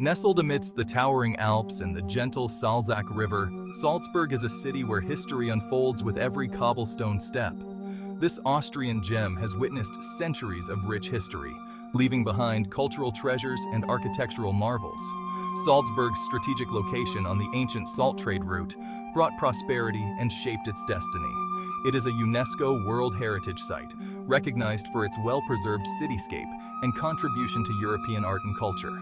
Nestled amidst the towering Alps and the gentle Salzach River, Salzburg is a city where history unfolds with every cobblestone step. This Austrian gem has witnessed centuries of rich history, leaving behind cultural treasures and architectural marvels. Salzburg's strategic location on the ancient salt trade route brought prosperity and shaped its destiny. It is a UNESCO World Heritage Site, recognized for its well-preserved cityscape and contribution to European art and culture.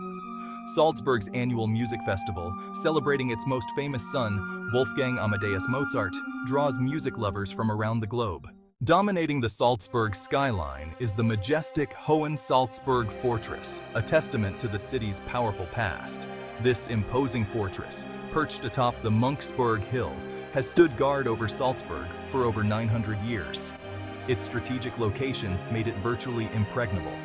Salzburg's annual music festival, celebrating its most famous son, Wolfgang Amadeus Mozart, draws music lovers from around the globe. Dominating the Salzburg skyline is the majestic Hohensalzburg Fortress, a testament to the city's powerful past. This imposing fortress, perched atop the Monksburg Hill, has stood guard over Salzburg for over 900 years. Its strategic location made it virtually impregnable.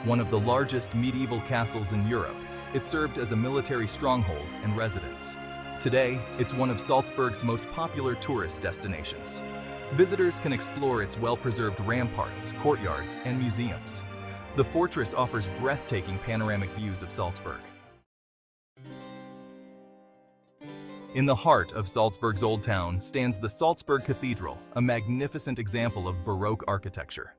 One of the largest medieval castles in Europe, it served as a military stronghold and residence. Today, it's one of Salzburg's most popular tourist destinations. Visitors can explore its well-preserved ramparts, courtyards, and museums. The fortress offers breathtaking panoramic views of Salzburg. In the heart of Salzburg's Old Town stands the Salzburg Cathedral, a magnificent example of Baroque architecture.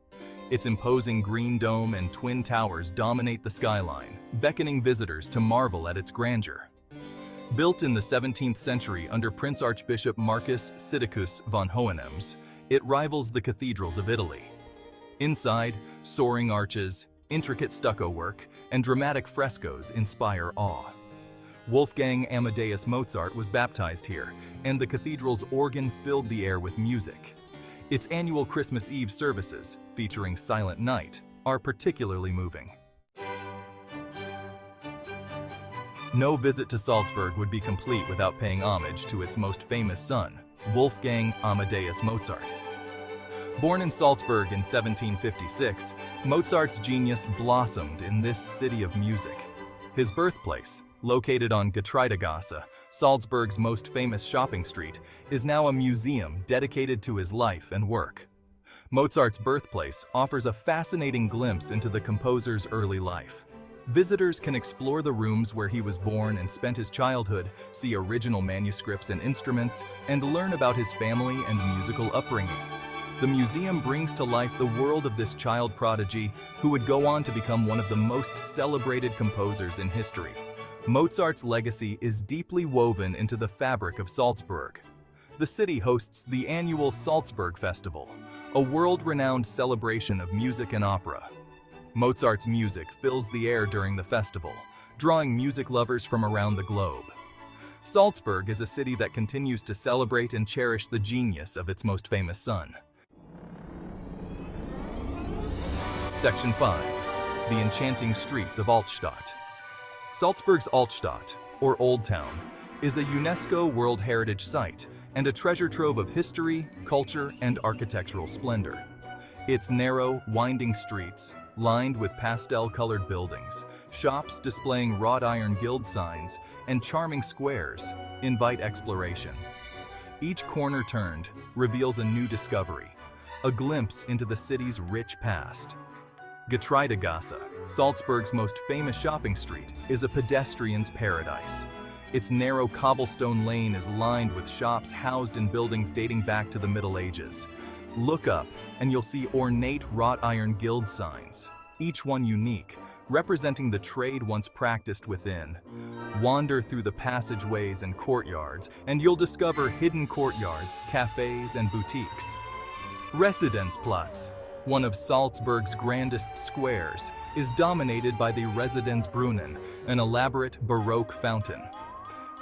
Its imposing green dome and twin towers dominate the skyline, beckoning visitors to marvel at its grandeur. Built in the 17th century under Prince Archbishop Marcus Sidicus von Hohenems, it rivals the cathedrals of Italy. Inside, soaring arches, intricate stucco work, and dramatic frescoes inspire awe. Wolfgang Amadeus Mozart was baptized here, and the cathedral's organ filled the air with music. Its annual Christmas Eve services, featuring Silent Night, are particularly moving. No visit to Salzburg would be complete without paying homage to its most famous son, Wolfgang Amadeus Mozart. Born in Salzburg in 1756, Mozart's genius blossomed in this city of music. His birthplace, located on Getreidegasse, Salzburg's most famous shopping street, is now a museum dedicated to his life and work. Mozart's birthplace offers a fascinating glimpse into the composer's early life. Visitors can explore the rooms where he was born and spent his childhood, see original manuscripts and instruments, and learn about his family and musical upbringing. The museum brings to life the world of this child prodigy who would go on to become one of the most celebrated composers in history. Mozart's legacy is deeply woven into the fabric of Salzburg. The city hosts the annual Salzburg Festival, a world-renowned celebration of music and opera. Mozart's music fills the air during the festival, drawing music lovers from around the globe. Salzburg is a city that continues to celebrate and cherish the genius of its most famous son. Section 5. The Enchanting Streets of Altstadt. Salzburg's Altstadt, or Old Town, is a UNESCO World Heritage Site and a treasure trove of history, culture, and architectural splendor. Its narrow, winding streets, lined with pastel-colored buildings, shops displaying wrought iron guild signs, and charming squares, invite exploration. Each corner turned reveals a new discovery, a glimpse into the city's rich past. Getreidegasse, Salzburg's most famous shopping street, is a pedestrian's paradise. Its narrow cobblestone lane is lined with shops housed in buildings dating back to the Middle Ages. Look up, and you'll see ornate wrought iron guild signs, each one unique, representing the trade once practiced within. Wander through the passageways and courtyards, and you'll discover hidden courtyards, cafes, and boutiques. Residenzplatz, one of Salzburg's grandest squares, is dominated by the Residenzbrunnen, an elaborate Baroque fountain.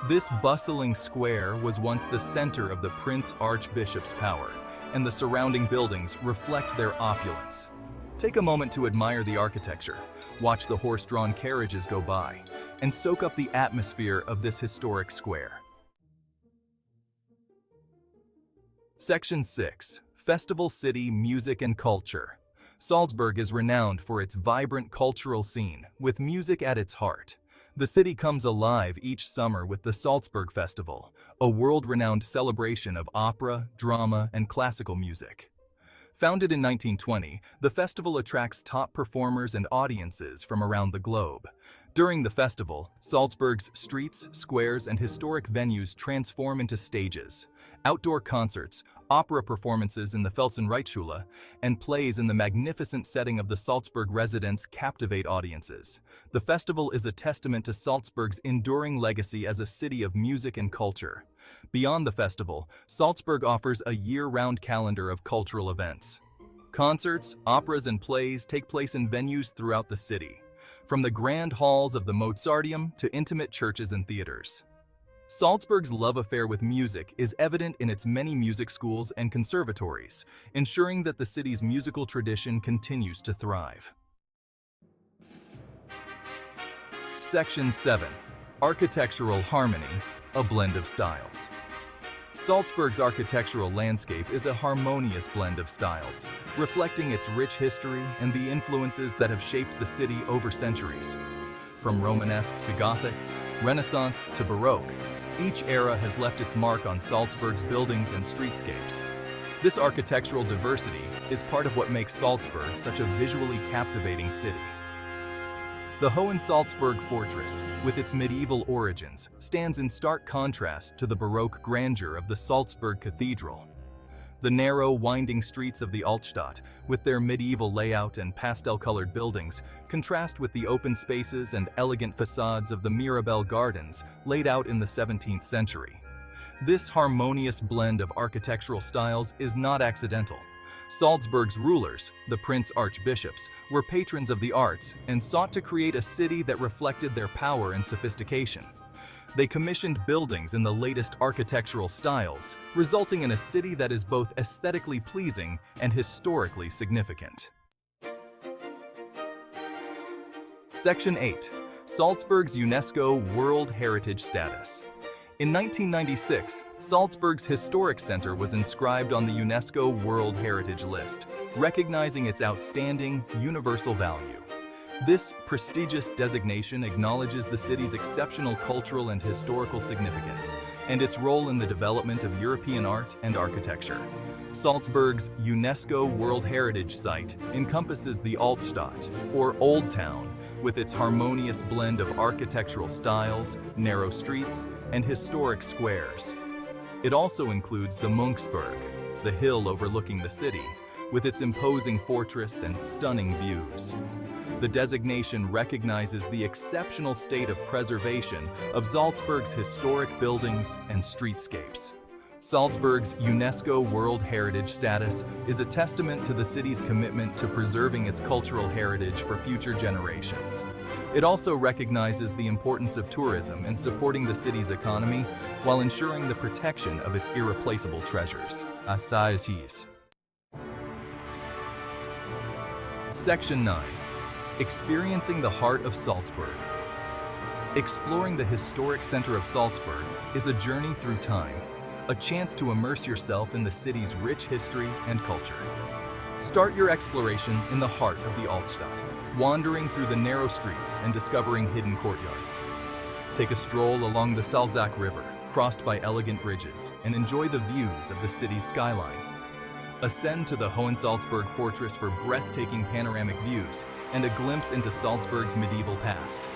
This bustling square was once the center of the Prince Archbishop's power, and the surrounding buildings reflect their opulence. Take a moment to admire the architecture, watch the horse-drawn carriages go by, and soak up the atmosphere of this historic square. Section 6. Festival City Music and Culture. Salzburg is renowned for its vibrant cultural scene, with music at its heart. The city comes alive each summer with the Salzburg Festival, a world-renowned celebration of opera, drama, and classical music. Founded in 1920, the festival attracts top performers and audiences from around the globe. During the festival, Salzburg's streets, squares, and historic venues transform into stages. Outdoor concerts, opera performances in the Felsenreitschule, and plays in the magnificent setting of the Salzburg residence captivate audiences. The festival is a testament to Salzburg's enduring legacy as a city of music and culture. Beyond the festival, Salzburg offers a year-round calendar of cultural events. Concerts, operas, and plays take place in venues throughout the city, from the grand halls of the Mozarteum to intimate churches and theaters. Salzburg's love affair with music is evident in its many music schools and conservatories, ensuring that the city's musical tradition continues to thrive. Section 7. Architectural Harmony, a blend of styles. Salzburg's architectural landscape is a harmonious blend of styles, reflecting its rich history and the influences that have shaped the city over centuries. From Romanesque to Gothic, Renaissance to Baroque, each era has left its mark on Salzburg's buildings and streetscapes. This architectural diversity is part of what makes Salzburg such a visually captivating city. The Hohensalzburg Fortress, with its medieval origins, stands in stark contrast to the Baroque grandeur of the Salzburg Cathedral. The narrow, winding streets of the Altstadt, with their medieval layout and pastel-colored buildings, contrast with the open spaces and elegant facades of the Mirabell Gardens laid out in the 17th century. This harmonious blend of architectural styles is not accidental. Salzburg's rulers, the prince-archbishops, were patrons of the arts and sought to create a city that reflected their power and sophistication. They commissioned buildings in the latest architectural styles, resulting in a city that is both aesthetically pleasing and historically significant. Section 8. Salzburg's UNESCO World Heritage status. In 1996, Salzburg's historic center was inscribed on the UNESCO World Heritage list, recognizing its outstanding, universal value. This prestigious designation acknowledges the city's exceptional cultural and historical significance, and its role in the development of European art and architecture. Salzburg's UNESCO World Heritage Site encompasses the Altstadt, or Old Town, with its harmonious blend of architectural styles, narrow streets, and historic squares. It also includes the Münchsberg, the hill overlooking the city, with its imposing fortress and stunning views. The designation recognizes the exceptional state of preservation of Salzburg's historic buildings and streetscapes. Salzburg's UNESCO World Heritage status is a testament to the city's commitment to preserving its cultural heritage for future generations. It also recognizes the importance of tourism in supporting the city's economy while ensuring the protection of its irreplaceable treasures. Section 9. Experiencing the heart of Salzburg. Exploring the historic center of Salzburg is a journey through time, a chance to immerse yourself in the city's rich history and culture. Start your exploration in the heart of the Altstadt, wandering through the narrow streets and discovering hidden courtyards. Take a stroll along the Salzach River, crossed by elegant bridges, and enjoy the views of the city's skyline. Ascend to the Hohensalzburg Fortress for breathtaking panoramic views and a glimpse into Salzburg's medieval past.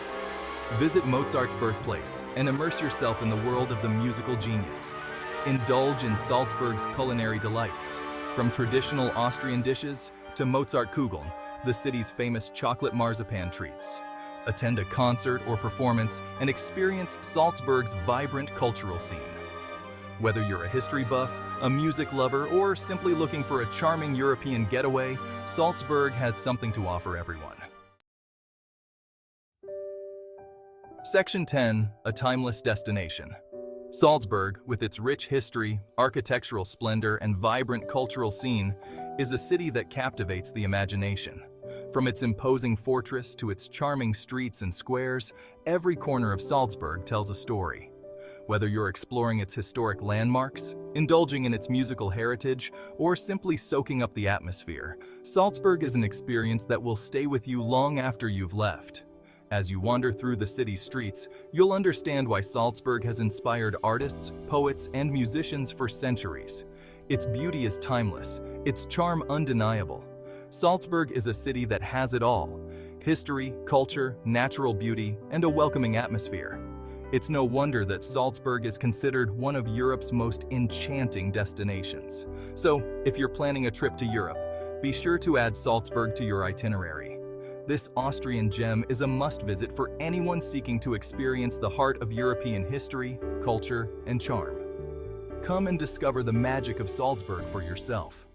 Visit Mozart's birthplace and immerse yourself in the world of the musical genius. Indulge in Salzburg's culinary delights, from traditional Austrian dishes to Mozartkugeln, the city's famous chocolate marzipan treats. Attend a concert or performance and experience Salzburg's vibrant cultural scene. Whether you're a history buff, a music lover, or simply looking for a charming European getaway, Salzburg has something to offer everyone. Section 10. A timeless destination. Salzburg, with its rich history, architectural splendor, and vibrant cultural scene, is a city that captivates the imagination. From its imposing fortress to its charming streets and squares, every corner of Salzburg tells a story. Whether you're exploring its historic landmarks, indulging in its musical heritage, or simply soaking up the atmosphere, Salzburg is an experience that will stay with you long after you've left. As you wander through the city's streets, you'll understand why Salzburg has inspired artists, poets, and musicians for centuries. Its beauty is timeless, its charm undeniable. Salzburg is a city that has it all: History, culture, natural beauty, and a welcoming atmosphere. It's no wonder that Salzburg is considered one of Europe's most enchanting destinations. So, if you're planning a trip to Europe, be sure to add Salzburg to your itinerary. This Austrian gem is a must-visit for anyone seeking to experience the heart of European history, culture, and charm. Come and discover the magic of Salzburg for yourself.